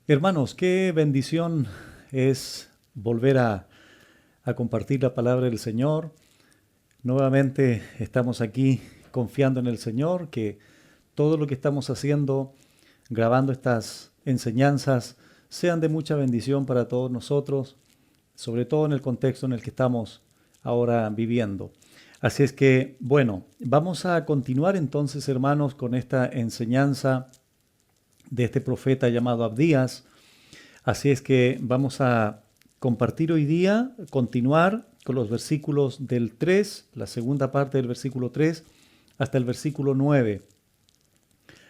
Hermanos, qué bendición es volver a compartir la palabra del Señor. Nuevamente estamos aquí confiando en el Señor, que todo lo que estamos haciendo, grabando estas enseñanzas, sean de mucha bendición para todos nosotros, sobre todo en el contexto en el que estamos ahora viviendo. Así es que, bueno, vamos a continuar entonces, hermanos, con esta enseñanza de este profeta llamado Abdías. Así es que vamos a compartir hoy día, continuar con los versículos del 3, la segunda parte del versículo 3, hasta el versículo 9.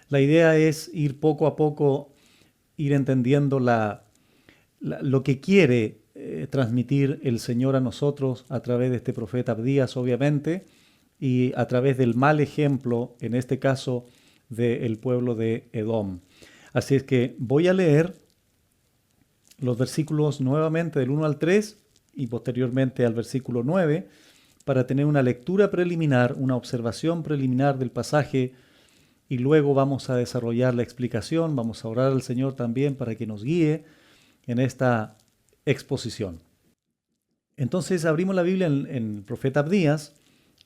La idea es ir poco a poco, ir entendiendo lo que quiere transmitir el Señor a nosotros a través de este profeta Abdías, obviamente, y a través del mal ejemplo, en este caso, del pueblo de Edom. Así es que voy a leer los versículos nuevamente del 1 al 3 y posteriormente al versículo 9 para tener una lectura preliminar, una observación preliminar del pasaje y luego vamos a desarrollar la explicación, vamos a orar al Señor también para que nos guíe en esta exposición. Entonces abrimos la Biblia en el profeta Abdías,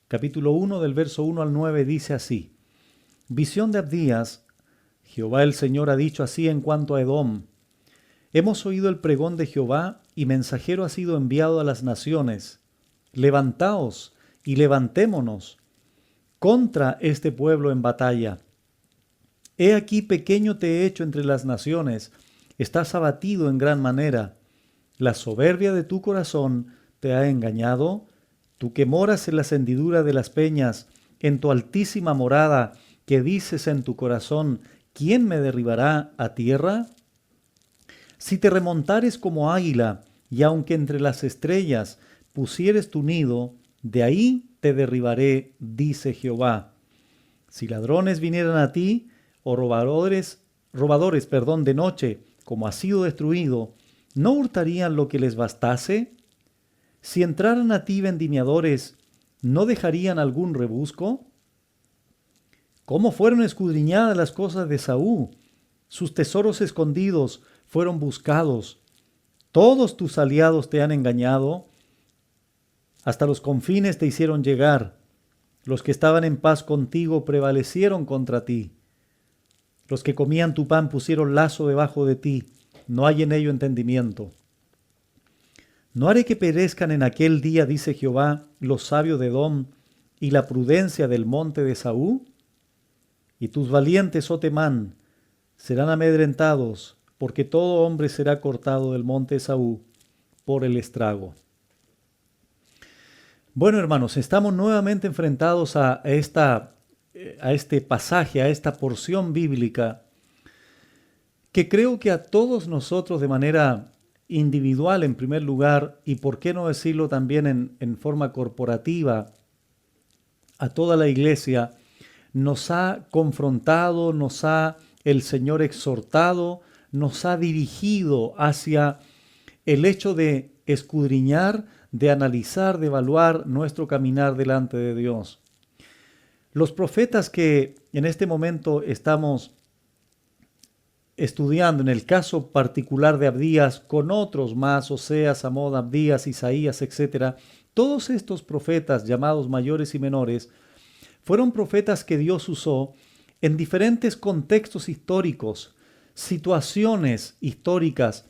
capítulo 1 del verso 1 al 9 dice así: Visión de Abdías, Jehová el Señor ha dicho así en cuanto a Edom: Hemos oído el pregón de Jehová, y mensajero ha sido enviado a las naciones. Levantaos y levantémonos contra este pueblo en batalla. He aquí pequeño te he hecho entre las naciones, estás abatido en gran manera. La soberbia de tu corazón te ha engañado, tú que moras en las hendiduras de las peñas, en tu altísima morada, que dices en tu corazón: ¿quién me derribará a tierra? Si te remontares como águila, y aunque entre las estrellas pusieres tu nido, de ahí te derribaré, dice Jehová. Si ladrones vinieran a ti, o robadores, de noche, como ha sido destruido, ¿no hurtarían lo que les bastase? Si entraran a ti vendimiadores, ¿no dejarían algún rebusco? ¿Cómo fueron escudriñadas las cosas de Saúl? Sus tesoros escondidos fueron buscados. Todos tus aliados te han engañado, hasta los confines te hicieron llegar. Los que estaban en paz contigo prevalecieron contra ti. Los que comían tu pan pusieron lazo debajo de ti, no hay en ello entendimiento. No haré que perezcan en aquel día, dice Jehová, los sabios de Edom y la prudencia del monte de Saúl. Y tus valientes, oh Temán, serán amedrentados, porque todo hombre será cortado del monte de Saúl por el estrago. Bueno, hermanos, estamos nuevamente enfrentados a este pasaje, a esta porción bíblica, que creo que a todos nosotros de manera individual en primer lugar, y por qué no decirlo también en forma corporativa, a toda la iglesia, nos ha confrontado, nos ha el Señor exhortado, nos ha dirigido hacia el hecho de escudriñar, de analizar, de evaluar nuestro caminar delante de Dios. Los profetas que en este momento estamos estudiando, en el caso particular de Abdías, con otros más, Oseas, Amós, Abdías, Isaías, etc., todos estos profetas llamados mayores y menores fueron profetas que Dios usó en diferentes contextos históricos, situaciones históricas,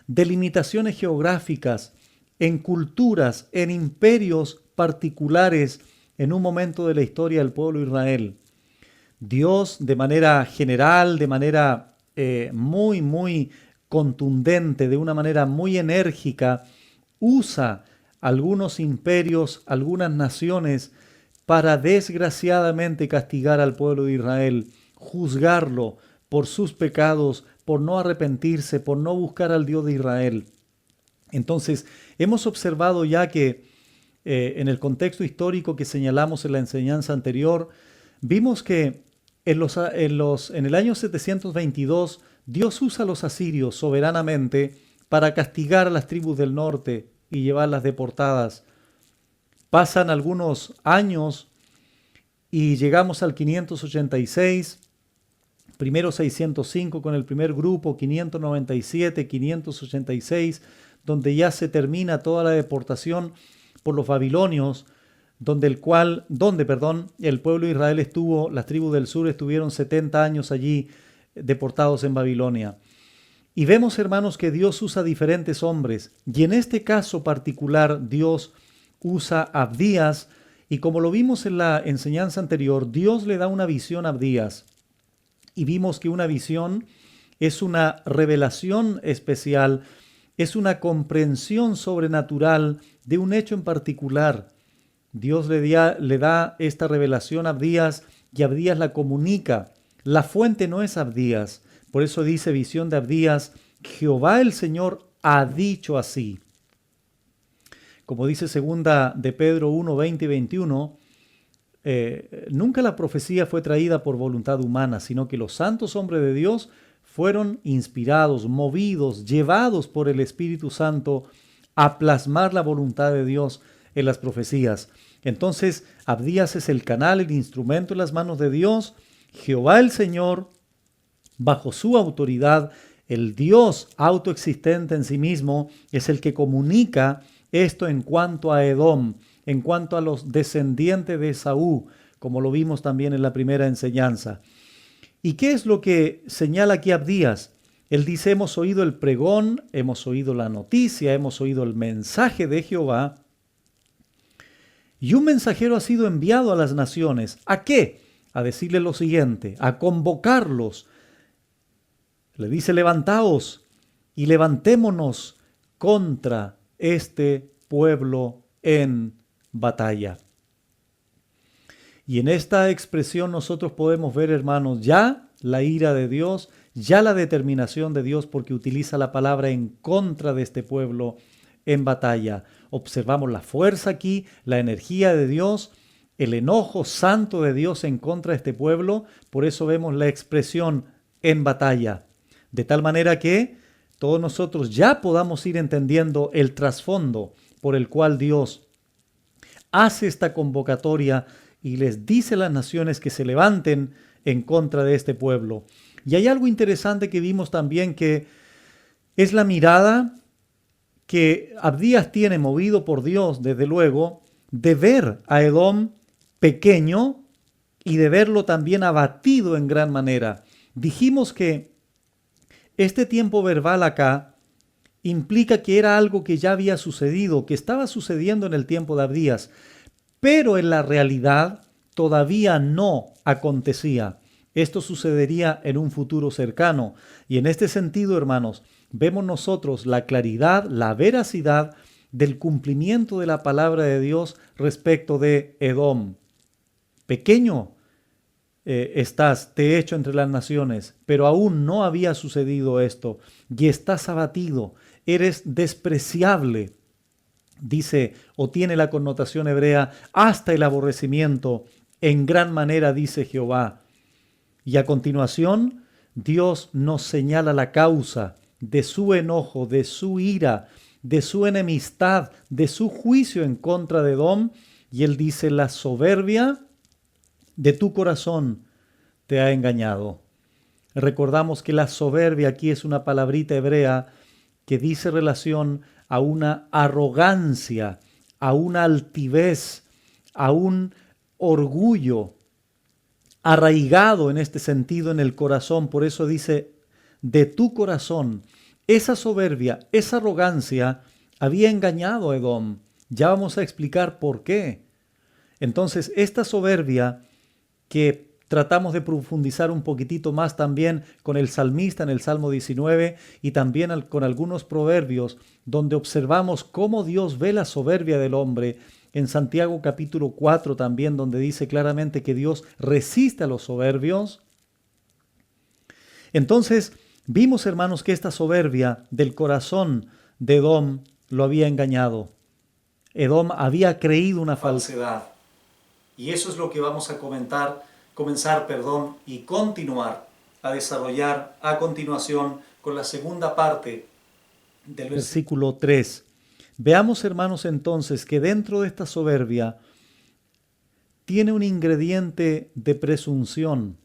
delimitaciones geográficas, en culturas, en imperios particulares en un momento de la historia del pueblo de Israel. Dios de manera general, de manera muy contundente, de una manera muy enérgica, usa algunos imperios, algunas naciones para desgraciadamente castigar al pueblo de Israel, juzgarlo por sus pecados, por no arrepentirse, por no buscar al Dios de Israel. Entonces, hemos observado ya que en el contexto histórico que señalamos en la enseñanza anterior, vimos que en el año 722 Dios usa a los asirios soberanamente para castigar a las tribus del norte y llevarlas deportadas. Pasan algunos años y llegamos al 586 primero 605 con el primer grupo, 597, 586, donde ya se termina toda la deportación por los babilonios, donde el pueblo de Israel estuvo, las tribus del sur estuvieron 70 años allí deportados en Babilonia. Y vemos, hermanos, que Dios usa diferentes hombres, y en este caso particular Dios usa a Abdías, y como lo vimos en la enseñanza anterior, Dios le da una visión a Abdías, y vimos que una visión es una revelación especial, es una comprensión sobrenatural de un hecho en particular. Dios le da esta revelación a Abdías y Abdías la comunica. La fuente no es Abdías. Por eso dice visión de Abdías, Jehová el Señor ha dicho así. Como dice segunda de Pedro 1, 20 y 21, nunca la profecía fue traída por voluntad humana, sino que los santos hombres de Dios fueron inspirados, movidos, llevados por el Espíritu Santo a plasmar la voluntad de Dios en las profecías. Entonces, Abdías es el canal, el instrumento en las manos de Dios. Jehová el Señor, bajo su autoridad, el Dios autoexistente en sí mismo, es el que comunica esto en cuanto a Edom, en cuanto a los descendientes de Esaú, como lo vimos también en la primera enseñanza. ¿Y qué es lo que señala aquí Abdías? Él dice, hemos oído el pregón, hemos oído la noticia, hemos oído el mensaje de Jehová, y un mensajero ha sido enviado a las naciones. ¿A qué? A decirle lo siguiente, a convocarlos. Le dice, levantaos y levantémonos contra este pueblo en batalla. Y en esta expresión nosotros podemos ver, hermanos, ya la ira de Dios, ya la determinación de Dios, porque utiliza la palabra en contra de este pueblo en batalla. Observamos la fuerza aquí, la energía de Dios, el enojo santo de Dios en contra de este pueblo. Por eso vemos la expresión en batalla. De tal manera que todos nosotros ya podamos ir entendiendo el trasfondo por el cual Dios hace esta convocatoria y les dice a las naciones que se levanten en contra de este pueblo. Y hay algo interesante que vimos también, que es la mirada que Abdías tiene, movido por Dios, desde luego, de ver a Edom pequeño y de verlo también abatido en gran manera. Dijimos que este tiempo verbal acá implica que era algo que ya había sucedido, que estaba sucediendo en el tiempo de Abdías, pero en la realidad todavía no acontecía. Esto sucedería en un futuro cercano. Y en este sentido, hermanos, vemos nosotros la claridad, la veracidad del cumplimiento de la palabra de Dios respecto de Edom. Pequeño estás, te he hecho entre las naciones, pero aún no había sucedido esto, y estás abatido, eres despreciable. Dice, o tiene la connotación hebrea, hasta el aborrecimiento, en gran manera, dice Jehová. Y a continuación, Dios nos señala la causa de su enojo, de su ira, de su enemistad, de su juicio en contra de Edom. Y él dice, la soberbia de tu corazón te ha engañado. Recordamos que la soberbia aquí es una palabrita hebrea que dice relación a una arrogancia, a una altivez, a un orgullo arraigado en este sentido en el corazón. Por eso dice, de tu corazón. Esa soberbia, esa arrogancia había engañado a Edom. Ya vamos a explicar por qué. Entonces, esta soberbia que tratamos de profundizar un poquitito más también con el salmista en el Salmo 19 y también con algunos proverbios donde observamos cómo Dios ve la soberbia del hombre. En Santiago capítulo 4 también, donde dice claramente que Dios resiste a los soberbios. Entonces, vimos, hermanos, que esta soberbia del corazón de Edom lo había engañado. Edom había creído una falsedad. Y eso es lo que vamos a comenzar, y continuar a desarrollar a continuación con la segunda parte del versículo 3. Veamos, hermanos, entonces que dentro de esta soberbia tiene un ingrediente de presunción,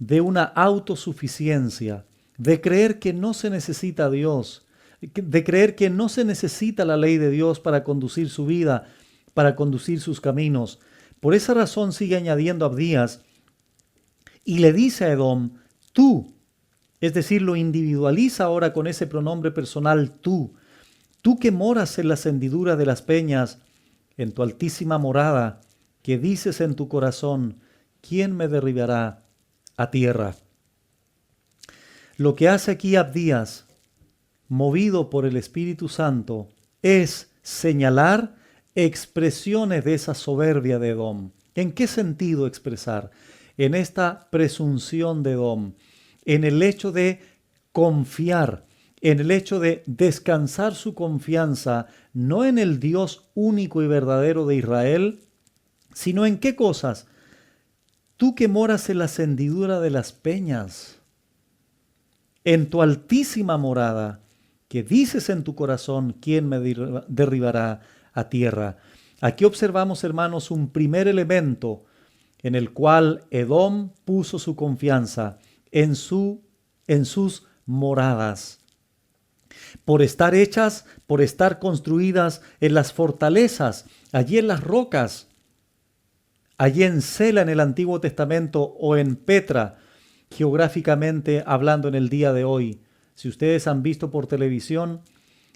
de una autosuficiencia, de creer que no se necesita a Dios, de creer que no se necesita la ley de Dios para conducir su vida, para conducir sus caminos. Por esa razón sigue añadiendo Abdías y le dice a Edom, tú, es decir, lo individualiza ahora con ese pronombre personal tú que moras en las hendiduras de las peñas, en tu altísima morada, que dices en tu corazón, ¿quién me derribará a tierra? Lo que hace aquí Abdías, movido por el Espíritu Santo, es señalar expresiones de esa soberbia de Edom. ¿En qué sentido expresar? En esta presunción de Edom, en el hecho de confiar, en el hecho de descansar su confianza no en el Dios único y verdadero de Israel, sino en qué cosas. Tú que moras en la hendidura de las peñas, en tu altísima morada, que dices en tu corazón, ¿quién me derribará a tierra? Aquí observamos, hermanos, un primer elemento en el cual Edom puso su confianza en sus moradas. Por estar hechas, por estar construidas en las fortalezas, allí en las rocas, allí en Sela en el Antiguo Testamento o en Petra, geográficamente hablando en el día de hoy. Si ustedes han visto por televisión,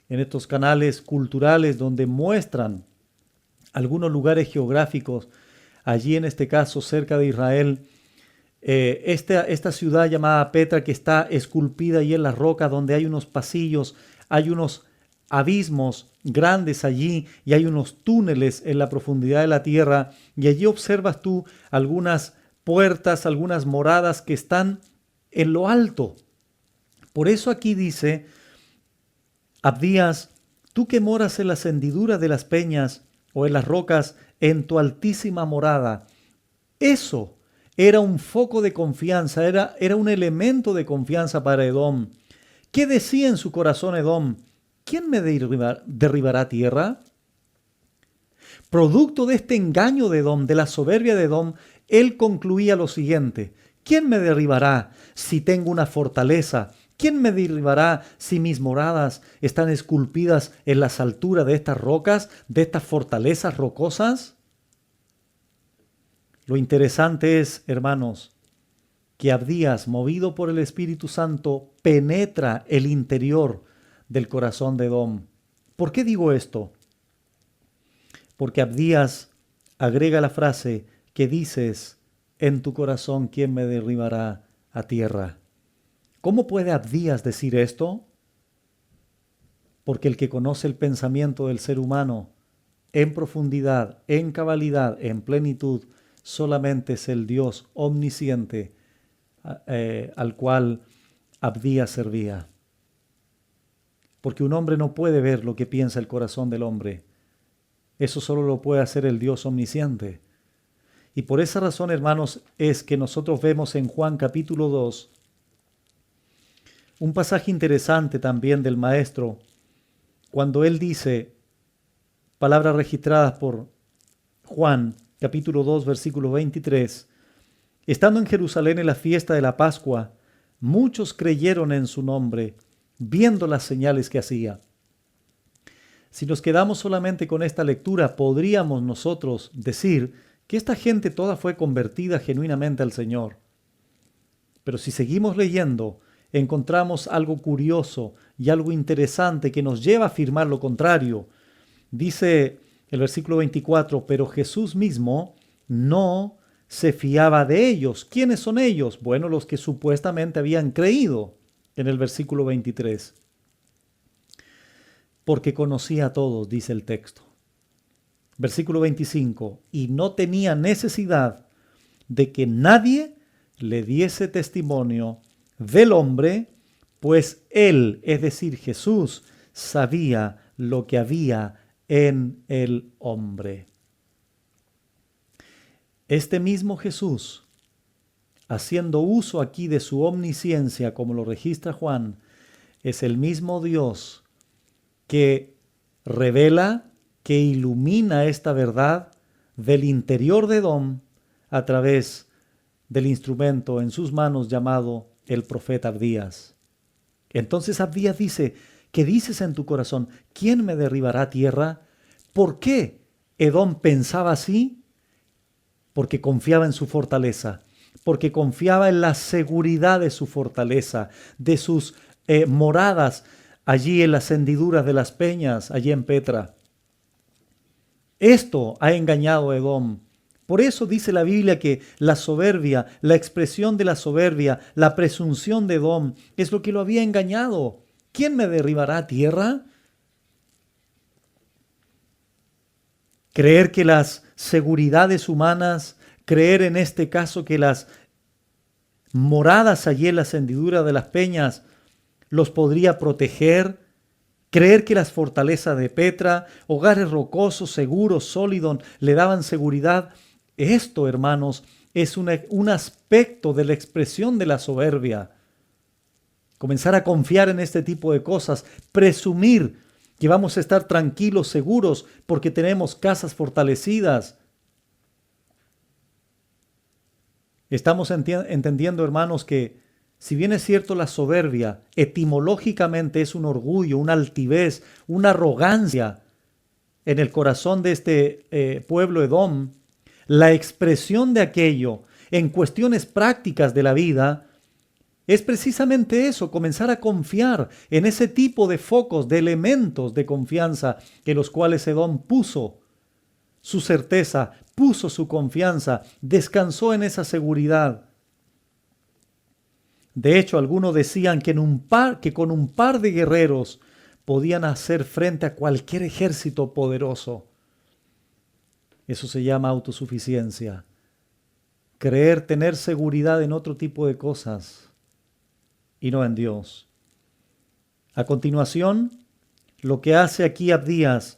en estos canales culturales donde muestran algunos lugares geográficos, allí en este caso cerca de Israel, esta ciudad llamada Petra que está esculpida ahí en las rocas, donde hay unos pasillos, hay unos abismos grandes allí y hay unos túneles en la profundidad de la tierra, y allí observas tú algunas puertas, algunas moradas que están en lo alto. Por eso aquí dice Abdías, tú que moras en las hendiduras de las peñas o en las rocas, en tu altísima morada. Eso era un foco de confianza, era un elemento de confianza para Edom. ¿Qué decía en su corazón Edom? ¿Quién me derribará a tierra? Producto de este engaño de Edom, de la soberbia de Edom, él concluía lo siguiente: ¿quién me derribará si tengo una fortaleza? ¿Quién me derribará si mis moradas están esculpidas en las alturas de estas rocas, de estas fortalezas rocosas? Lo interesante es, hermanos, que Abdías, movido por el Espíritu Santo, penetra el interior del corazón de Edom. ¿Por qué digo esto? Porque Abdías agrega la frase que dices en tu corazón, ¿quién me derribará a tierra? ¿Cómo puede Abdías decir esto? Porque el que conoce el pensamiento del ser humano en profundidad, en cabalidad, en plenitud, solamente es el Dios omnisciente al cual Abdías servía. Porque un hombre no puede ver lo que piensa el corazón del hombre. Eso solo lo puede hacer el Dios omnisciente. Y por esa razón, hermanos, es que nosotros vemos en Juan capítulo 2 un pasaje interesante también del Maestro, cuando él dice, palabras registradas por Juan, capítulo 2, versículo 23, estando en Jerusalén en la fiesta de la Pascua, muchos creyeron en su nombre, viendo las señales que hacía. Si nos quedamos solamente con esta lectura, podríamos nosotros decir que esta gente toda fue convertida genuinamente al Señor. Pero si seguimos leyendo, encontramos algo curioso y algo interesante que nos lleva a afirmar lo contrario. Dice el versículo 24, pero Jesús mismo no se fiaba de ellos. ¿Quiénes son ellos? Bueno, los que supuestamente habían creído en el versículo 23. Porque conocía a todos, dice el texto. Versículo 25, y no tenía necesidad de que nadie le diese testimonio del hombre, pues él, es decir, Jesús, sabía lo que había en el hombre. Este mismo Jesús, haciendo uso aquí de su omnisciencia, como lo registra Juan, es el mismo Dios que revela, que ilumina esta verdad del interior de Edom a través del instrumento en sus manos llamado el profeta Abdías. Entonces Abdías dice: ¿qué dices en tu corazón? ¿Quién me derribará a tierra? ¿Por qué Edom pensaba así? Porque confiaba en su fortaleza, porque confiaba en la seguridad de su fortaleza, de sus moradas allí en las hendiduras de las peñas, allí en Petra. Esto ha engañado a Edom. Por eso dice la Biblia que la soberbia, la expresión de la soberbia, la presunción de Edom es lo que lo había engañado. ¿Quién me derribará a tierra? Creer que las seguridades humanas, creer en este caso que las moradas allí en las hendiduras de las peñas los podría proteger, creer que las fortalezas de Petra, hogares rocosos, seguros, sólidos, le daban seguridad. Esto, hermanos, es un aspecto de la expresión de la soberbia. Comenzar a confiar en este tipo de cosas, presumir que vamos a estar tranquilos, seguros, porque tenemos casas fortalecidas. Estamos entendiendo, hermanos, que si bien es cierto la soberbia, etimológicamente es un orgullo, una altivez, una arrogancia en el corazón de este pueblo Edom, la expresión de aquello en cuestiones prácticas de la vida es precisamente eso: comenzar a confiar en ese tipo de focos, de elementos de confianza en los cuales Edom puso su certeza, puso su confianza, descansó en esa seguridad. De hecho, algunos decían que con un par de guerreros podían hacer frente a cualquier ejército poderoso. Eso se llama autosuficiencia. Creer, tener seguridad en otro tipo de cosas y no en Dios. A continuación, lo que hace aquí Abdías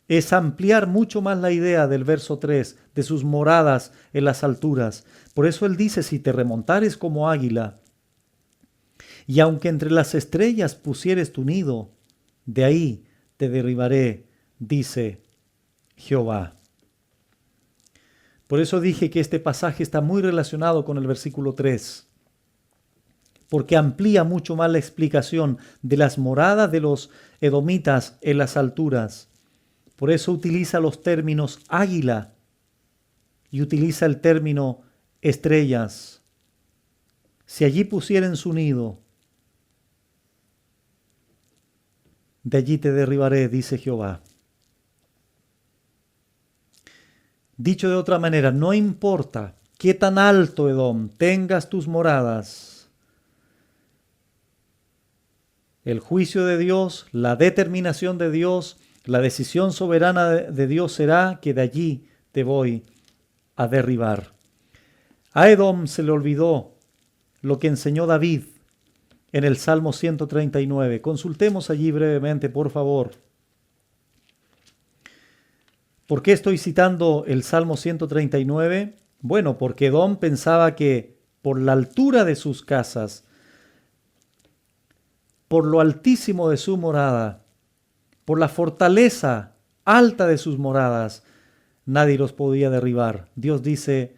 es ampliar mucho más la idea del verso 3, de sus moradas en las alturas. Por eso él dice: si te remontares como águila, y aunque entre las estrellas pusieres tu nido, de ahí te derribaré, dice Jehová. Por eso dije que este pasaje está muy relacionado con el versículo 3, porque amplía mucho más la explicación de las moradas de los edomitas en las alturas. Por eso utiliza los términos águila y utiliza el término estrellas. Si allí pusieren su nido, de allí te derribaré, dice Jehová. Dicho de otra manera, no importa qué tan alto, Edom, tengas tus moradas, el juicio de Dios, la determinación de Dios, la decisión soberana de Dios será que de allí te voy a derribar. A Edom se le olvidó lo que enseñó David en el Salmo 139. Consultemos allí brevemente, por favor. ¿Por qué estoy citando el Salmo 139? Bueno, porque Edom pensaba que por la altura de sus casas, por lo altísimo de su morada, por la fortaleza alta de sus moradas, nadie los podía derribar. Dios dice: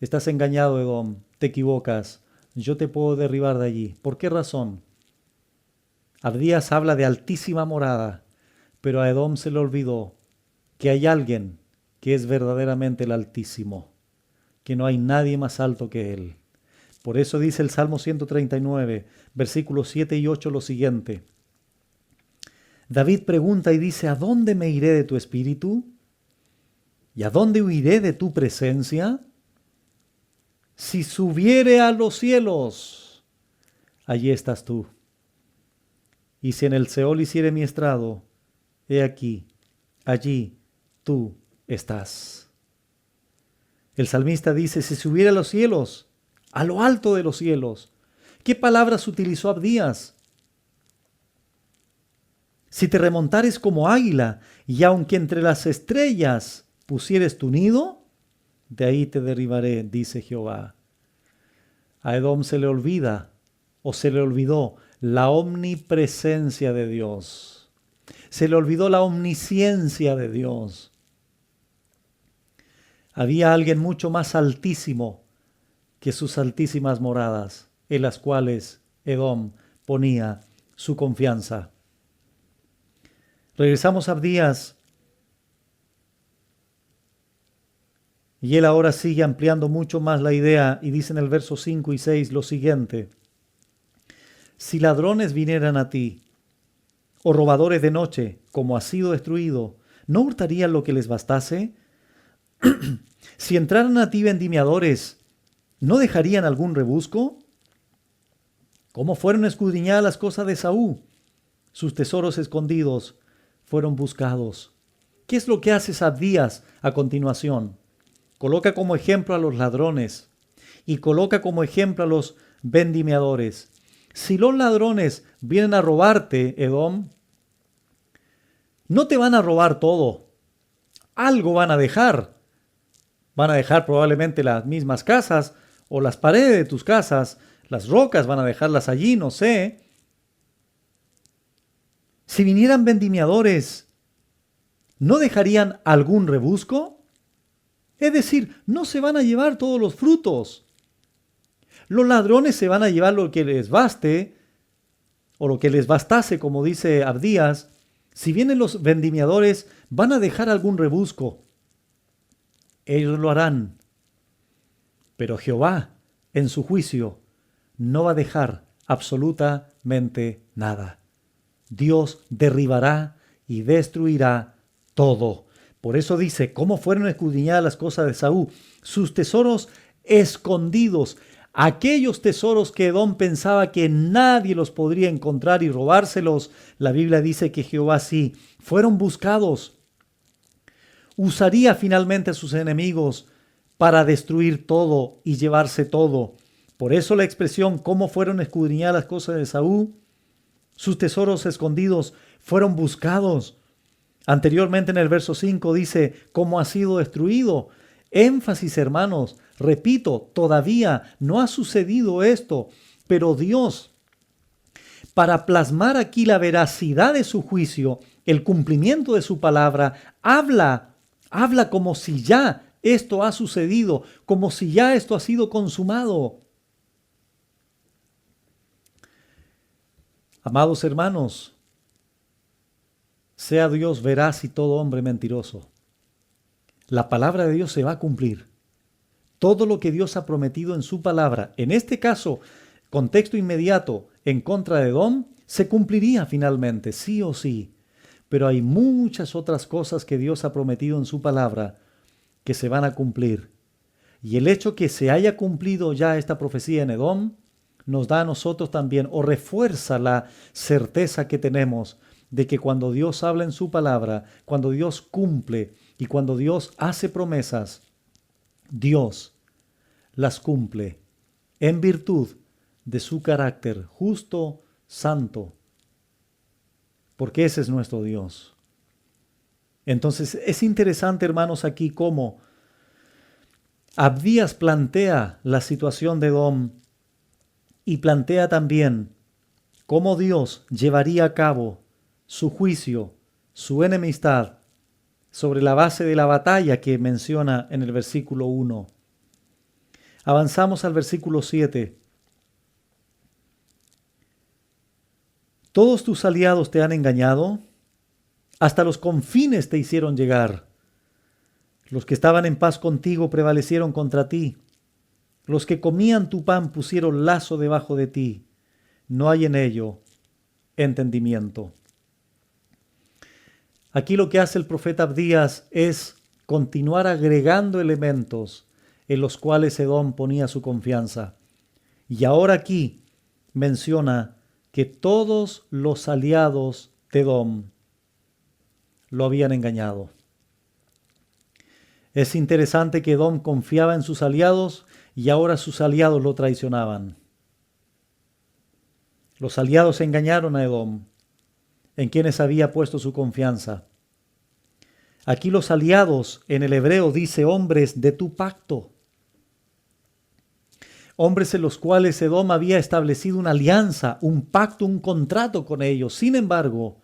estás engañado, Edom, te equivocas, yo te puedo derribar de allí. ¿Por qué razón? Abdías habla de altísima morada, pero a Edom se le olvidó que hay alguien que es verdaderamente el Altísimo, que no hay nadie más alto que Él. Por eso dice el Salmo 139, versículos 7 y 8 lo siguiente. David pregunta y dice: ¿a dónde me iré de tu espíritu? ¿Y a dónde huiré de tu presencia? Si subiere a los cielos, allí estás tú. Y si en el Seol hiciere mi estrado, he aquí, allí tú estás. El salmista dice: si subiera a los cielos, a lo alto de los cielos. ¿Qué palabras utilizó Abdías? Si te remontares como águila, y aunque entre las estrellas pusieres tu nido, de ahí te derribaré, dice Jehová. A Edom se le olvida, o se le olvidó, la omnipresencia de Dios. Se le olvidó la omnisciencia de Dios. Había alguien mucho más altísimo que sus altísimas moradas, en las cuales Edom ponía su confianza. Regresamos a Abdías, y él ahora sigue ampliando mucho más la idea y dice en el verso 5 y 6 lo siguiente: si ladrones vinieran a ti, o robadores de noche, como has sido destruido, ¿no hurtarían lo que les bastase? Si entraran a ti vendimiadores, ¿no dejarían algún rebusco? ¿Cómo fueron escudriñadas las cosas de Esaú? Sus tesoros escondidos fueron buscados. ¿Qué es lo que hace Abdías a continuación? Coloca como ejemplo a los ladrones y coloca como ejemplo a los vendimiadores. Si los ladrones vienen a robarte, Edom, no te van a robar todo. Algo van a dejar. Van a dejar probablemente las mismas casas o las paredes de tus casas. Las rocas van a dejarlas allí, no sé. Si vinieran vendimiadores, ¿no dejarían algún rebusco? Es decir, no se van a llevar todos los frutos. Los ladrones se van a llevar lo que les baste, o lo que les bastase, como dice Abdías. Si vienen los vendimiadores, van a dejar algún rebusco. Ellos lo harán. Pero Jehová, en su juicio, no va a dejar absolutamente nada. Dios derribará y destruirá todo. Por eso dice: ¿cómo fueron escudriñadas las cosas de Esaú? Sus tesoros escondidos. Aquellos tesoros que Edom pensaba que nadie los podría encontrar y robárselos, la Biblia dice que Jehová sí, fueron buscados. Usaría finalmente a sus enemigos para destruir todo y llevarse todo. Por eso la expresión ¿cómo fueron escudriñadas las cosas de Esaú? Sus tesoros escondidos fueron buscados. Anteriormente en el verso 5 dice ¿cómo ha sido destruido? Énfasis, hermanos, repito, todavía no ha sucedido esto, pero Dios, para plasmar aquí la veracidad de su juicio, el cumplimiento de su palabra, habla como si ya esto ha sucedido, como si ya esto ha sido consumado. Amados hermanos, sea Dios veraz y todo hombre mentiroso. La palabra de Dios se va a cumplir. Todo lo que Dios ha prometido en su palabra, en este caso, contexto inmediato en contra de Edom, se cumpliría finalmente, sí o sí. Pero hay muchas otras cosas que Dios ha prometido en su palabra que se van a cumplir. Y el hecho que se haya cumplido ya esta profecía en Edom, nos da a nosotros también, o refuerza la certeza que tenemos de que cuando Dios habla en su palabra, cuando Dios cumple y cuando Dios hace promesas, Dios las cumple en virtud de su carácter justo, santo, porque ese es nuestro Dios. Entonces es interesante, hermanos, aquí cómo Abdías plantea la situación de Edom y plantea también cómo Dios llevaría a cabo su juicio, su enemistad, sobre la base de la batalla que menciona en el versículo 1. Avanzamos al versículo 7. Todos tus aliados te han engañado, hasta los confines te hicieron llegar. Los que estaban en paz contigo prevalecieron contra ti. Los que comían tu pan pusieron lazo debajo de ti. No hay en ello entendimiento. Aquí lo que hace el profeta Abdías es continuar agregando elementos en los cuales Edom ponía su confianza. Y ahora aquí menciona que todos los aliados de Edom lo habían engañado. Es interesante que Edom confiaba en sus aliados y ahora sus aliados lo traicionaban. Los aliados engañaron a Edom, en quienes había puesto su confianza. Aquí los aliados en el hebreo dice hombres de tu pacto. Hombres en los cuales Edom había establecido una alianza, un pacto, un contrato con ellos. Sin embargo,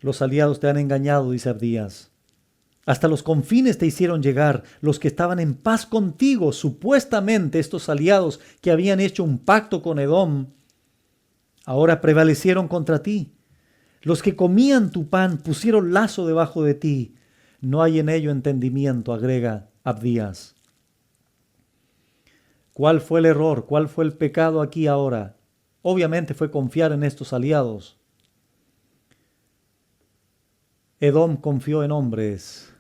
los aliados te han engañado, dice Abdías. Hasta los confines te hicieron llegar los que estaban en paz contigo, supuestamente estos aliados que habían hecho un pacto con Edom, ahora prevalecieron contra ti. Los que comían tu pan pusieron lazo debajo de ti. No hay en ello entendimiento, agrega Abdías. ¿Cuál fue el error? ¿Cuál fue el pecado aquí ahora? Obviamente fue confiar en estos aliados. Edom confió en hombres.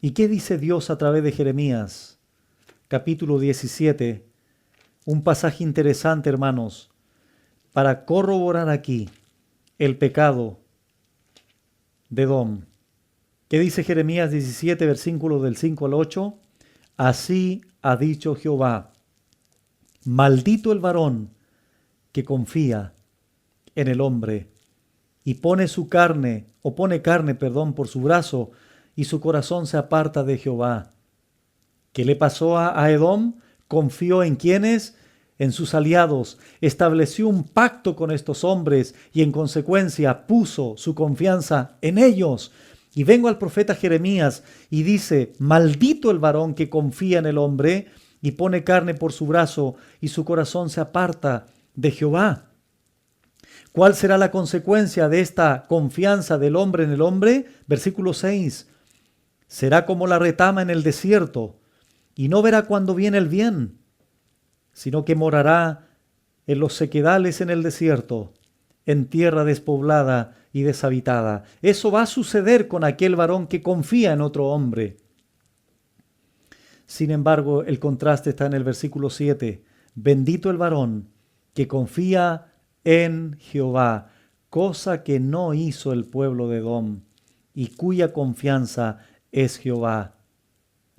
¿Y qué dice Dios a través de Jeremías? Capítulo 17. Un pasaje interesante, hermanos, para corroborar aquí el pecado de Edom. ¿Qué dice Jeremías 17, versículos del 5 al 8? Así ha dicho Jehová: maldito el varón que confía en el hombre y pone carne por su brazo, y su corazón se aparta de Jehová. ¿Qué le pasó a Edom? Confió en quienes, en sus aliados, estableció un pacto con estos hombres y en consecuencia puso su confianza en ellos. Y vengo al profeta Jeremías y dice: maldito el varón que confía en el hombre y pone carne por su brazo, y su corazón se aparta de Jehová. ¿Cuál será la consecuencia de esta confianza del hombre en el hombre? Versículo 6. Será como la retama en el desierto, y no verá cuando viene el bien, sino que morará en los sequedales en el desierto, en tierra despoblada y deshabitada. Eso va a suceder con aquel varón que confía en otro hombre. Sin embargo, el contraste está en el versículo 7. Bendito el varón que confía en Jehová, cosa que no hizo el pueblo de Edom, y cuya confianza es Jehová.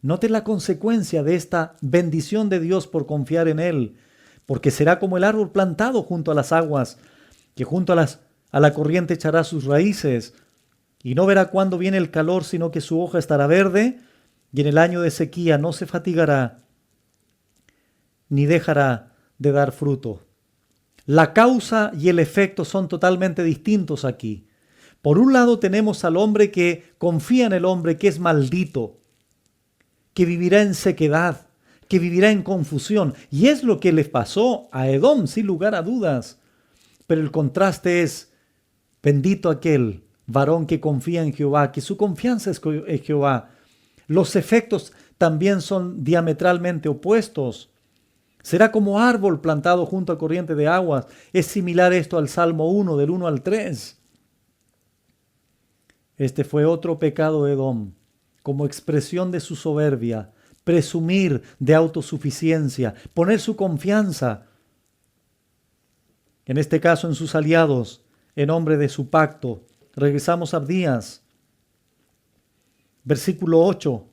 Note la consecuencia de esta bendición de Dios por confiar en Él, porque será como el árbol plantado junto a las aguas, que junto a la corriente echará sus raíces, y no verá cuándo viene el calor, sino que su hoja estará verde, y en el año de sequía no se fatigará, ni dejará de dar fruto. La causa y el efecto son totalmente distintos aquí. Por un lado tenemos al hombre que confía en el hombre, que es maldito, que vivirá en sequedad, que vivirá en confusión. Y es lo que le pasó a Edom, sin lugar a dudas. Pero el contraste es: bendito aquel varón que confía en Jehová, que su confianza es en Jehová. Los efectos también son diametralmente opuestos. Será como árbol plantado junto a corriente de aguas. Es similar esto al Salmo 1, del 1 al 3. Este fue otro pecado de Edom, como expresión de su soberbia, presumir de autosuficiencia, poner su confianza, en este caso en sus aliados, en nombre de su pacto. Regresamos a Abdías, versículo 8.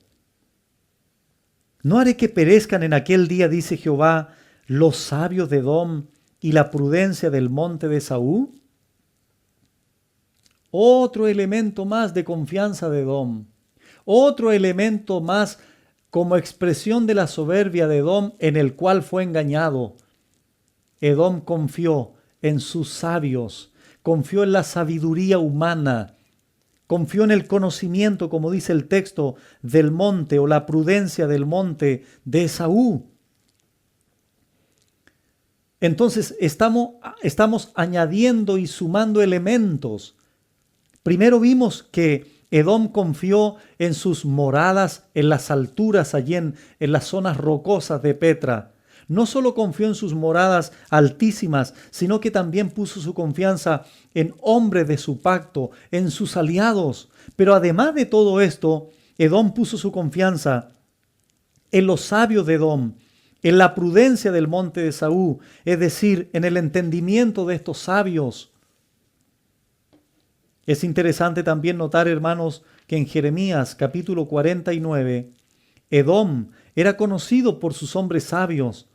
No haré que perezcan en aquel día, dice Jehová, los sabios de Edom y la prudencia del monte de Esaú. Otro elemento más de confianza de Edom. Otro elemento más como expresión de la soberbia de Edom, en el cual fue engañado. Edom confió en sus sabios, confió en la sabiduría humana, confió en el conocimiento, como dice el texto, del monte, o la prudencia del monte de Esaú. Entonces estamos añadiendo y sumando elementos. Primero vimos que Edom confió en sus moradas en las alturas, allí en las zonas rocosas de Petra. No solo confió en sus moradas altísimas, sino que también puso su confianza en hombres de su pacto, en sus aliados. Pero además de todo esto, Edom puso su confianza en los sabios de Edom, en la prudencia del monte de Esaú, es decir, en el entendimiento de estos sabios. Es interesante también notar, hermanos, que en Jeremías capítulo 49, Edom era conocido por sus hombres sabios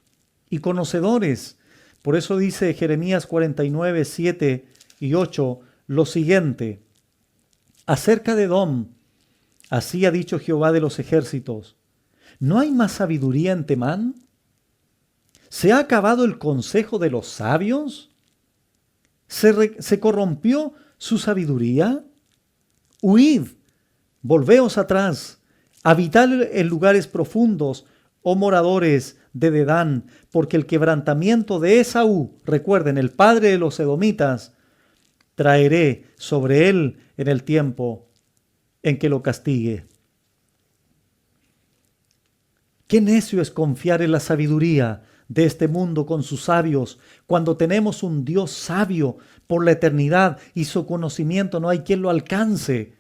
y conocedores. Por eso dice Jeremías 49, 7 y 8 lo siguiente: acerca de Edom, así ha dicho Jehová de los ejércitos: ¿no hay más sabiduría en Temán? ¿Se ha acabado el consejo de los sabios? ¿Se corrompió su sabiduría? Huid, Volveos atrás, habitad en lugares profundos, oh moradores de Dedán, porque el quebrantamiento de Esaú, recuerden, el padre de los edomitas, traeré sobre él en el tiempo en que lo castigue. Qué necio es confiar en la sabiduría de este mundo con sus sabios, cuando tenemos un Dios sabio por la eternidad y su conocimiento no hay quien lo alcance.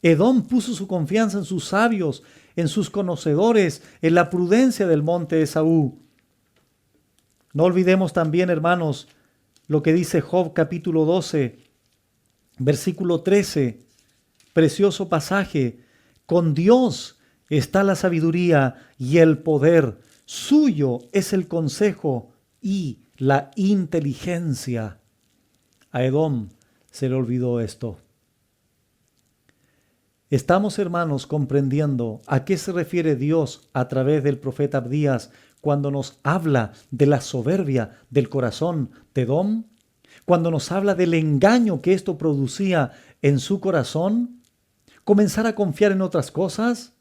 Edom puso su confianza en sus sabios, en sus conocedores, en la prudencia del monte Esaú. No olvidemos también, hermanos, lo que dice Job capítulo 12, versículo 13, precioso pasaje. Con Dios está la sabiduría y el poder, suyo es el consejo y la inteligencia. A Edom se le olvidó esto. Estamos, hermanos, comprendiendo a qué se refiere Dios a través del profeta Abdías cuando nos habla de la soberbia del corazón de Edom, cuando nos habla del engaño que esto producía en su corazón. Comenzar a confiar en otras cosas,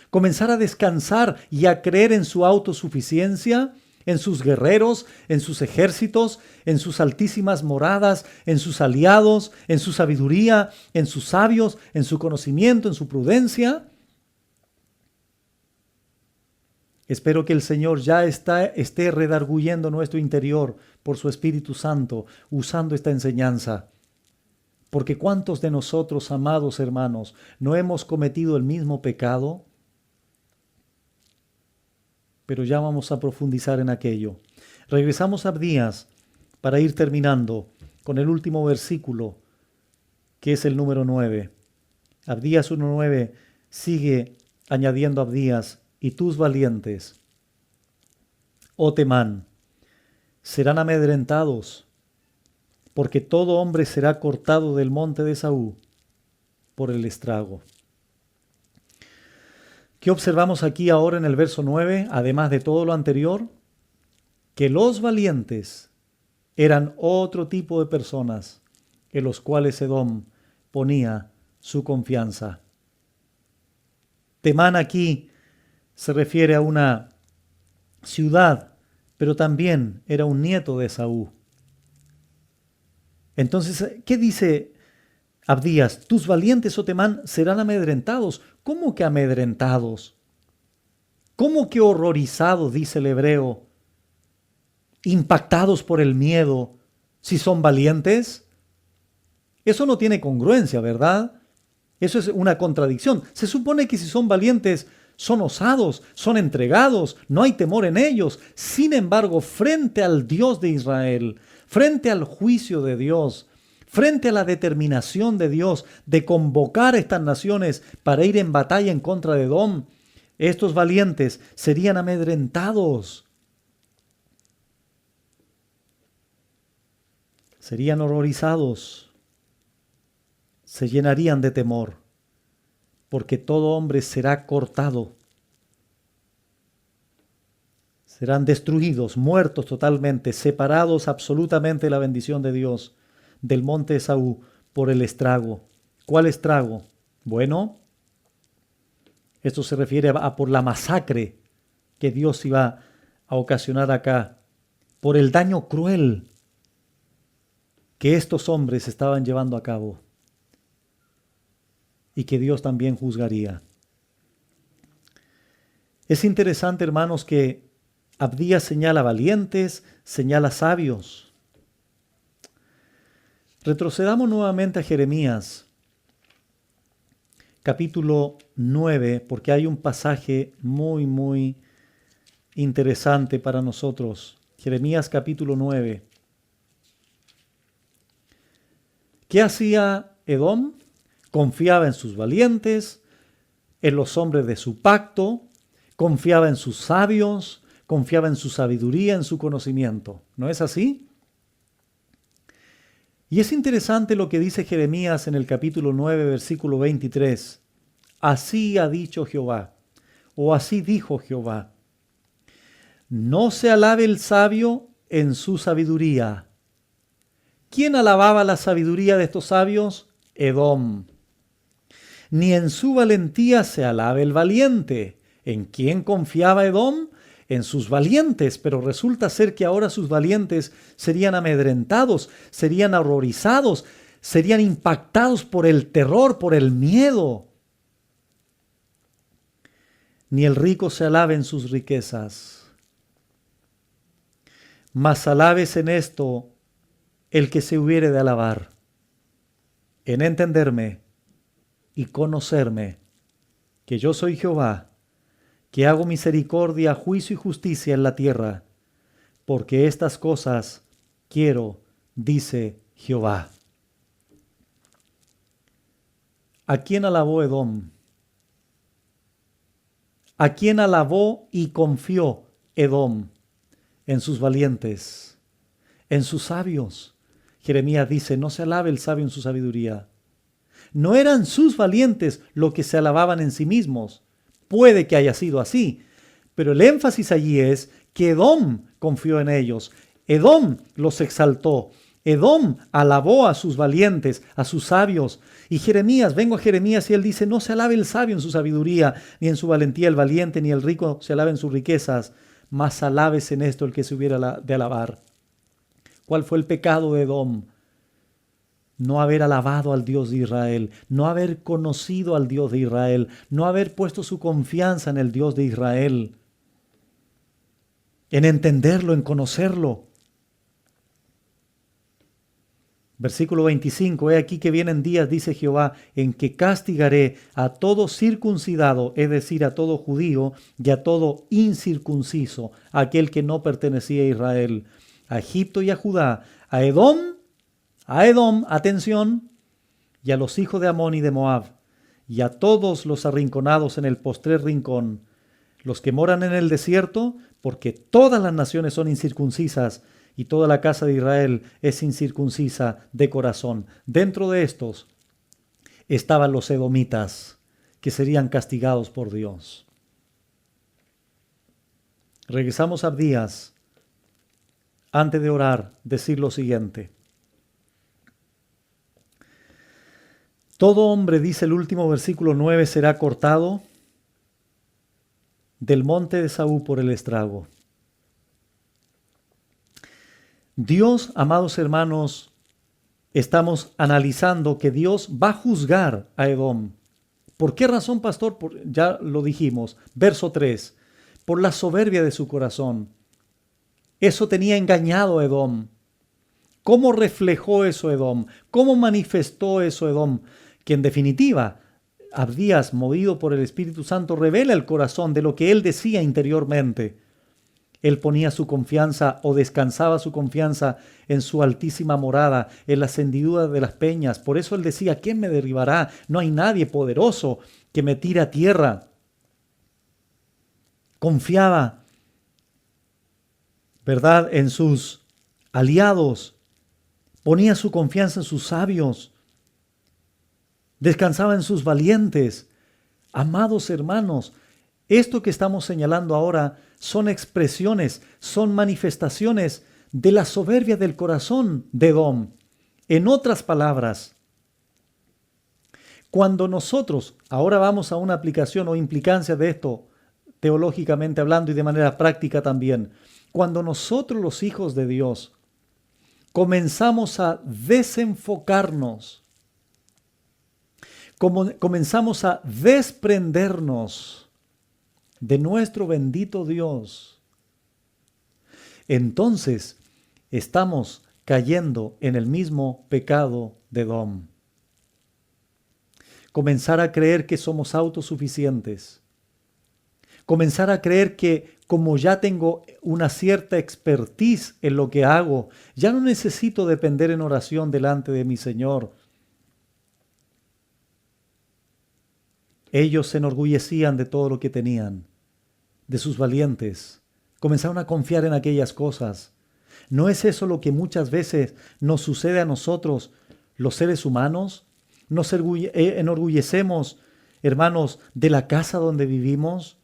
comenzar a descansar y a creer en su autosuficiencia, en sus guerreros, en sus ejércitos, en sus altísimas moradas, en sus aliados, en su sabiduría, en sus sabios, en su conocimiento, en su prudencia. Espero que el Señor ya esté redarguyendo nuestro interior por su Espíritu Santo, usando esta enseñanza. Porque ¿cuántos de nosotros, amados hermanos, no hemos cometido el mismo pecado? Pero ya vamos a profundizar en aquello. Regresamos a Abdías para ir terminando con el último versículo, que es el número 9. Abdías 1:9 sigue añadiendo Abdías, y tus valientes, oh Temán, serán amedrentados, porque todo hombre será cortado del monte de Esaú por el estrago. ¿Qué observamos aquí ahora en el verso 9, además de todo lo anterior? Que los valientes eran otro tipo de personas en los cuales Edom ponía su confianza. Temán aquí se refiere a una ciudad, pero también era un nieto de Esaú. Entonces, ¿qué dice Abdías? Tus valientes, oh Temán, serán amedrentados. ¿Cómo que amedrentados? ¿Cómo que horrorizados, dice el hebreo? ¿Impactados por el miedo si son valientes? Eso no tiene congruencia, ¿verdad? Eso es una contradicción. Se supone que si son valientes, son osados, son entregados, no hay temor en ellos. Sin embargo, frente al Dios de Israel, frente al juicio de Dios, frente a la determinación de Dios de convocar a estas naciones para ir en batalla en contra de Edom, estos valientes serían amedrentados, serían horrorizados, se llenarían de temor, porque todo hombre será cortado, serán destruidos, muertos totalmente, separados absolutamente de la bendición de Dios, del monte Esaú, por el estrago. ¿Cuál estrago? Bueno, esto se refiere a por la masacre que Dios iba a ocasionar acá, por el daño cruel que estos hombres estaban llevando a cabo y que Dios también juzgaría. Es interesante, hermanos, que Abdías señala valientes, señala sabios. Retrocedamos nuevamente a Jeremías, capítulo 9, porque hay un pasaje muy interesante para nosotros. Jeremías capítulo 9. ¿Qué hacía Edom? Confiaba en sus valientes, en los hombres de su pacto, confiaba en sus sabios, confiaba en su sabiduría, en su conocimiento. ¿No es así? Y es interesante lo que dice Jeremías en el capítulo 9, versículo 23. Así ha dicho Jehová, o así dijo Jehová: no se alabe el sabio en su sabiduría. ¿Quién alababa la sabiduría de estos sabios? Edom. ni en su valentía se alabe el valiente. ¿En quién confiaba Edom? En sus valientes, pero resulta ser que ahora sus valientes serían amedrentados, serían horrorizados, serían impactados por el terror, por el miedo. Ni el rico se alabe en sus riquezas, mas alabes en esto el que se hubiere de alabar, en entenderme y conocerme, que yo soy Jehová, que hago misericordia, juicio y justicia en la tierra, porque estas cosas quiero, dice Jehová. ¿A quién alabó Edom? ¿A quién alabó y confió Edom? En sus valientes, en sus sabios. Jeremías dice, no se alabe el sabio en su sabiduría. No eran sus valientes los que se alababan en sí mismos. Puede que haya sido así, pero el énfasis allí es que Edom confió en ellos. Edom los exaltó. Edom alabó a sus valientes, a sus sabios. Y Jeremías, vengo a Jeremías y él dice, no se alabe el sabio en su sabiduría, ni en su valentía el valiente, ni el rico se alabe en sus riquezas, mas alabes en esto el que se hubiera de alabar. ¿Cuál fue el pecado de Edom? No haber alabado al Dios de Israel, no haber conocido al Dios de Israel, no haber puesto su confianza en el Dios de Israel, en entenderlo, en conocerlo. Versículo 25, he aquí que vienen días, dice Jehová, en que castigaré a todo circuncidado, es decir, a todo judío y a todo incircunciso, a aquel que no pertenecía a Israel, a Egipto y a Judá, a Edom, atención, y a los hijos de Amón y de Moab, y a todos los arrinconados en el postrer rincón, los que moran en el desierto, porque todas las naciones son incircuncisas, y toda la casa de Israel es incircuncisa de corazón. Dentro de estos estaban los edomitas, que serían castigados por Dios. Regresamos a Abdías. Antes de orar, decir lo siguiente. Todo hombre, dice el último versículo 9, será cortado del monte de Saúl por el estrago. Dios, amados hermanos, estamos analizando que Dios va a juzgar a Edom. ¿Por qué razón, pastor? Ya lo dijimos. Verso 3. Por la soberbia de su corazón. Eso tenía engañado a Edom. ¿Cómo reflejó eso Edom? ¿Cómo manifestó eso Edom? Que en definitiva, Abdías, movido por el Espíritu Santo, revela el corazón de lo que él decía interiormente. Él ponía su confianza o descansaba su confianza en su altísima morada, en las hendiduras de las peñas. Por eso él decía, ¿quién me derribará? No hay nadie poderoso que me tire a tierra. Confiaba, ¿verdad?, en sus aliados. Ponía su confianza en sus sabios. Descansaba en sus valientes. Amados hermanos, esto que estamos señalando ahora son expresiones, son manifestaciones de la soberbia del corazón de Edom. En otras palabras, cuando nosotros, ahora vamos a una aplicación o implicancia de esto, teológicamente hablando y de manera práctica también, cuando nosotros los hijos de Dios comenzamos a desenfocarnos, comenzamos a desprendernos de nuestro bendito Dios, entonces estamos cayendo en el mismo pecado de Edom. Comenzar a creer que somos autosuficientes. Comenzar a creer que como ya tengo una cierta expertise en lo que hago, ya no necesito depender en oración delante de mi Señor. Ellos se enorgullecían de todo lo que tenían, de sus valientes. Comenzaron a confiar en aquellas cosas. ¿No es eso lo que muchas veces nos sucede a nosotros, los seres humanos? Nos enorgullecemos, hermanos, de la casa donde vivimos,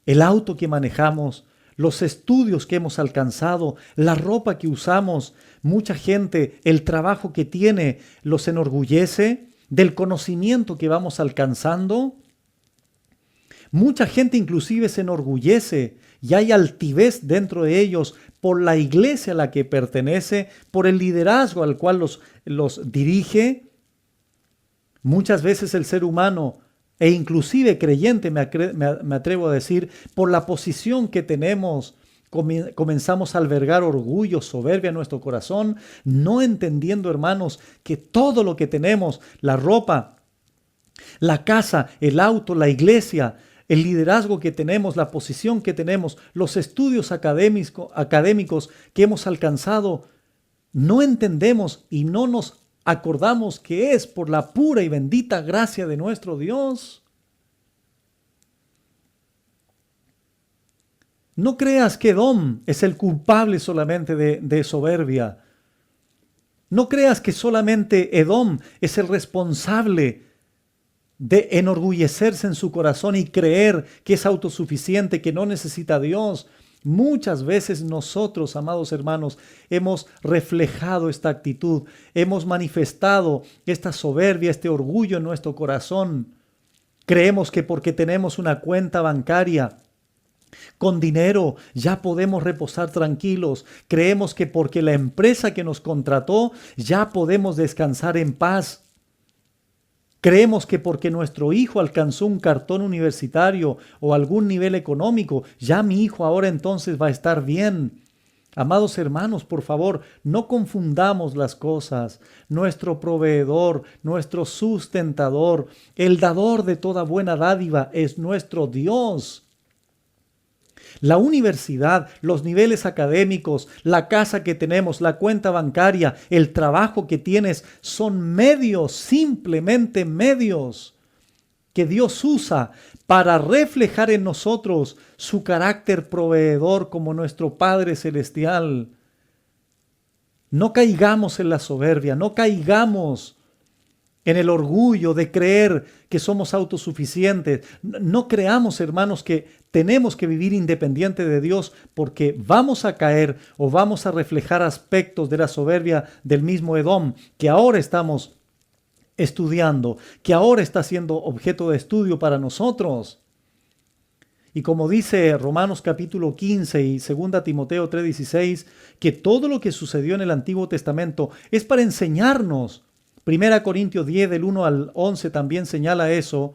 el auto que manejamos, los estudios que hemos alcanzado, la ropa que usamos. Mucha gente, el trabajo que tiene, los enorgullece. del conocimiento que vamos alcanzando. Mucha gente inclusive se enorgullece y hay altivez dentro de ellos por la iglesia a la que pertenece, por el liderazgo al cual los dirige. Muchas veces el ser humano, e inclusive creyente, me atrevo a decir, por la posición que tenemos, comenzamos a albergar orgullo, soberbia en nuestro corazón, no entendiendo, hermanos, que todo lo que tenemos, la ropa, la casa, el auto, la iglesia, el liderazgo que tenemos, la posición que tenemos, los estudios académicos que hemos alcanzado, no entendemos y no nos acordamos que es por la pura y bendita gracia de nuestro Dios. No creas que Edom es el culpable solamente de soberbia. No creas que solamente Edom es el responsable de enorgullecerse en su corazón y creer que es autosuficiente, que no necesita a Dios. Muchas veces nosotros, amados hermanos, hemos reflejado esta actitud, hemos manifestado esta soberbia, este orgullo en nuestro corazón. Creemos que porque tenemos una cuenta bancaria con dinero ya podemos reposar tranquilos. Creemos que porque la empresa que nos contrató ya podemos descansar en paz. Creemos que porque nuestro hijo alcanzó un cartón universitario o algún nivel económico, ya mi hijo ahora entonces va a estar bien. Amados hermanos, por favor, no confundamos las cosas. Nuestro proveedor, nuestro sustentador, el dador de toda buena dádiva es nuestro Dios. La universidad, los niveles académicos, la casa que tenemos, la cuenta bancaria, el trabajo que tienes, son medios, simplemente medios que Dios usa para reflejar en nosotros su carácter proveedor como nuestro Padre Celestial. No caigamos en la soberbia, no caigamos en el orgullo de creer que somos autosuficientes. No creamos, hermanos, que tenemos que vivir independiente de Dios porque vamos a caer o vamos a reflejar aspectos de la soberbia del mismo Edom que ahora estamos estudiando, que ahora está siendo objeto de estudio para nosotros. Y como dice Romanos capítulo 15 y 2 Timoteo 3:16, que todo lo que sucedió en el Antiguo Testamento es para enseñarnos. 1 Corintios 10 del 1 al 11 también señala eso.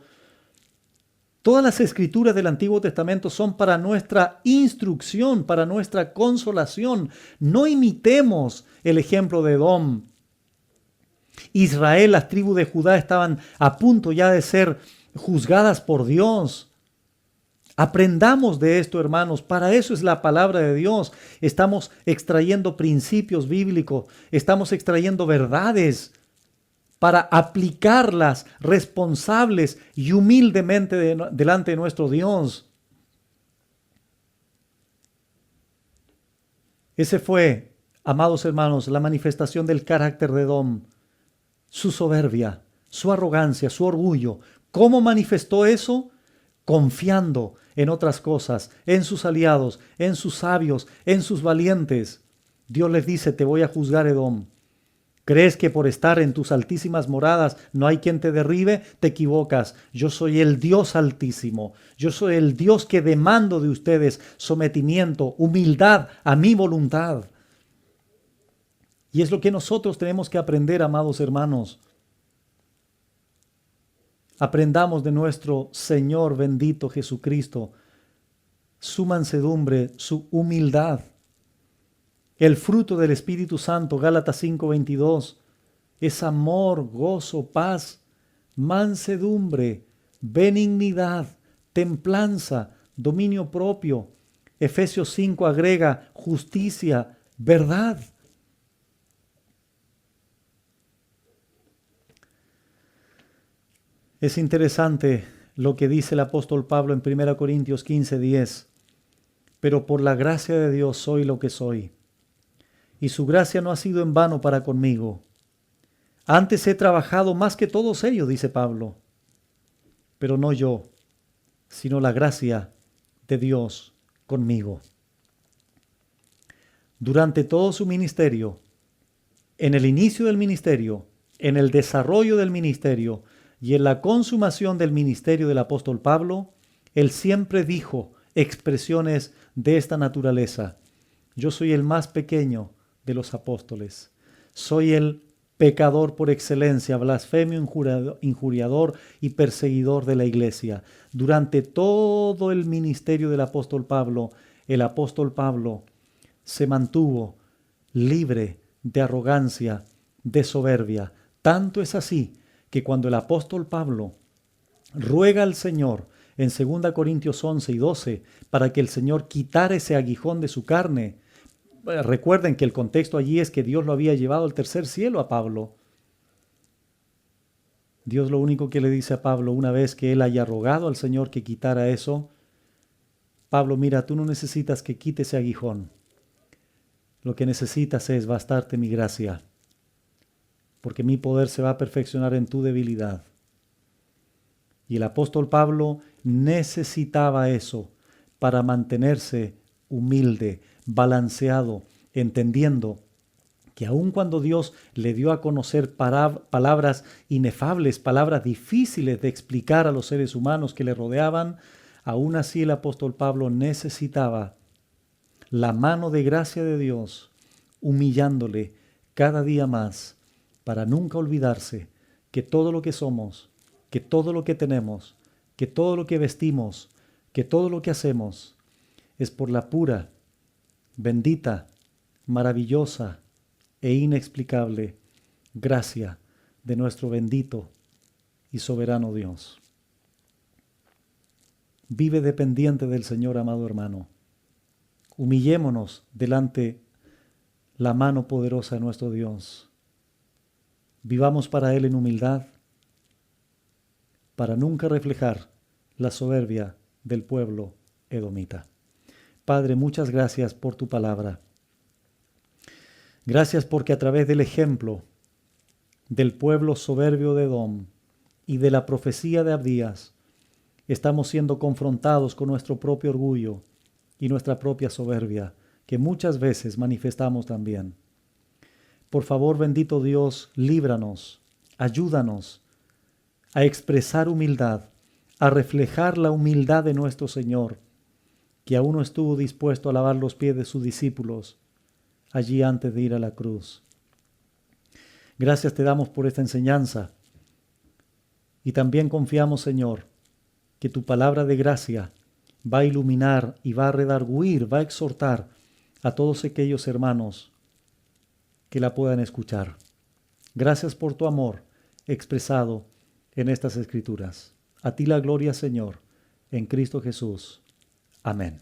Todas las escrituras del Antiguo Testamento son para nuestra instrucción, para nuestra consolación. No imitemos el ejemplo de Edom. Israel, las tribus de Judá estaban a punto ya de ser juzgadas por Dios. Aprendamos de esto, hermanos. Para eso es la palabra de Dios. Estamos extrayendo principios bíblicos, estamos extrayendo verdades para aplicarlas responsables y humildemente delante de nuestro Dios. Ese fue, amados hermanos, la manifestación del carácter de Edom, su soberbia, su arrogancia, su orgullo. ¿Cómo manifestó eso? Confiando en otras cosas, en sus aliados, en sus sabios, en sus valientes. Dios les dice, te voy a juzgar, Edom. ¿Crees que por estar en tus altísimas moradas no hay quien te derribe? Te equivocas. Yo soy el Dios altísimo. Yo soy el Dios que demando de ustedes sometimiento, humildad a mi voluntad. Y es lo que nosotros tenemos que aprender, amados hermanos. Aprendamos de nuestro Señor bendito Jesucristo, su mansedumbre, su humildad. El fruto del Espíritu Santo, Gálatas 5:22, es amor, gozo, paz, mansedumbre, benignidad, templanza, dominio propio. Efesios 5 agrega justicia, verdad. Es interesante lo que dice el apóstol Pablo en 1 Corintios 15:10. Pero por la gracia de Dios soy lo que soy. Y su gracia no ha sido en vano para conmigo. Antes he trabajado más que todos ellos, dice Pablo. Pero no yo, sino la gracia de Dios conmigo. Durante todo su ministerio, en el inicio del ministerio, en el desarrollo del ministerio y en la consumación del ministerio del apóstol Pablo, él siempre dijo expresiones de esta naturaleza. Yo soy el más pequeño de los apóstoles. Soy el pecador por excelencia, blasfemio, injuriador y perseguidor de la iglesia. Durante todo el ministerio del apóstol Pablo, el apóstol Pablo se mantuvo libre de arrogancia, de soberbia. Tanto es así que cuando el apóstol Pablo ruega al Señor en 2 Corintios 11 y 12 para que el Señor quitara ese aguijón de su carne, recuerden que el contexto allí es que Dios lo había llevado al tercer cielo a Pablo. Dios lo único que le dice a Pablo una vez que él haya rogado al Señor que quitara eso, Pablo, mira, tú no necesitas que quite ese aguijón. Lo que necesitas es bastarte mi gracia, porque mi poder se va a perfeccionar en tu debilidad. Y el apóstol Pablo necesitaba eso para mantenerse humilde, balanceado, entendiendo que aun cuando Dios le dio a conocer palabras inefables, palabras difíciles de explicar a los seres humanos que le rodeaban, aún así el apóstol Pablo necesitaba la mano de gracia de Dios, humillándole cada día más, para nunca olvidarse que todo lo que somos, que todo lo que tenemos, que todo lo que vestimos, que todo lo que hacemos, es por la pura, bendita, maravillosa e inexplicable gracia de nuestro bendito y soberano Dios. Vive dependiente del Señor, amado hermano. Humillémonos delante la mano poderosa de nuestro Dios. Vivamos para Él en humildad, para nunca reflejar la soberbia del pueblo edomita. Padre, muchas gracias por tu palabra. Gracias porque a través del ejemplo del pueblo soberbio de Edom y de la profecía de Abdías, estamos siendo confrontados con nuestro propio orgullo y nuestra propia soberbia, que muchas veces manifestamos también. Por favor, bendito Dios, líbranos, ayúdanos a expresar humildad, a reflejar la humildad de nuestro Señor, que aún no estuvo dispuesto a lavar los pies de sus discípulos allí antes de ir a la cruz. Gracias te damos por esta enseñanza y también confiamos, Señor, que tu palabra de gracia va a iluminar y va a redarguir, va a exhortar a todos aquellos hermanos que la puedan escuchar. Gracias por tu amor expresado en estas escrituras. A ti la gloria, Señor, en Cristo Jesús. Amén.